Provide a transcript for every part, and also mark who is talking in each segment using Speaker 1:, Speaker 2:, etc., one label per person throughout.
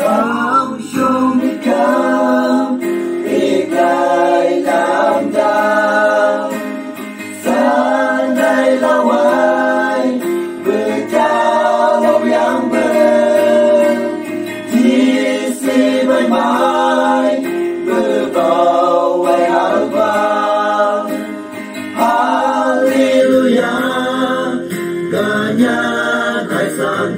Speaker 1: Sao sông cam việc lại làm ta xa này là hoài vừa cha lòng yang bên chỉ si bay mãi vừa cầu về áo vàng Hallelujah cả nhà tại sáng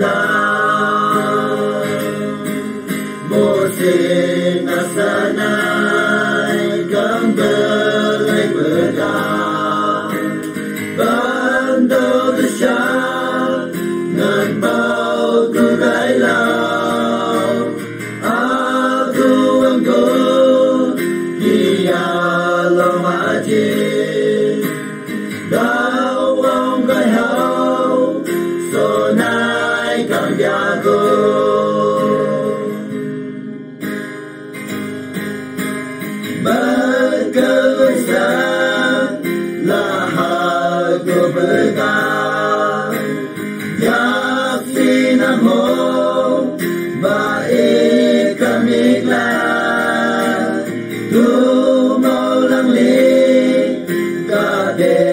Speaker 1: Moses nasanay kambal berkah bantu siya ngan bau ku gailau aku anggo dia lomaji đau ông gai hau so nai càng jago berkesan lahar ku berkah yakin namo baik kami lah tu mau lang li kade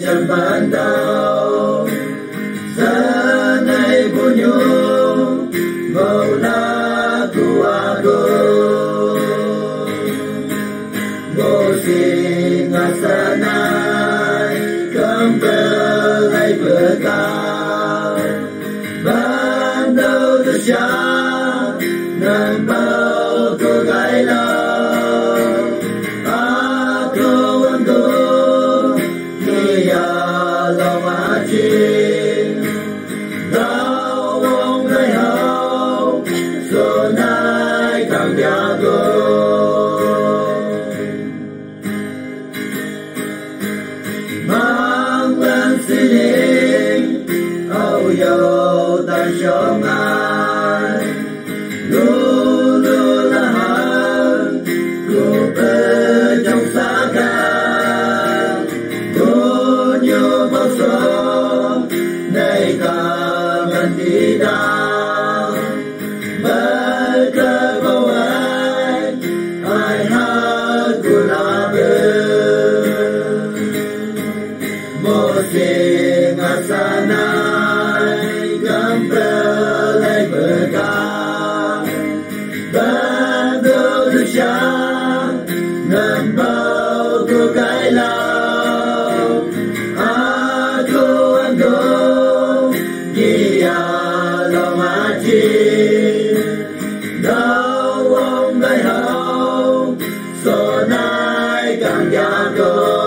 Speaker 1: chẳng ban đầu sanai bunyo mau la ku aku Singasanay kembali berkah bantu siya nang bau ku gailau aku anggo dia lomaji đau ông gai hau so nai càng jago mang lên siling âu dầu ta cho ngài lu lu là hân lu bê trong xa ca lu như bao số này ta ngân đi đau bê cơ bao ai hát của là bê Singasanay kembali berkah bantu siya nang bau ku gailau aku anggo dia lomaji đau ông gai hau so nai càng jago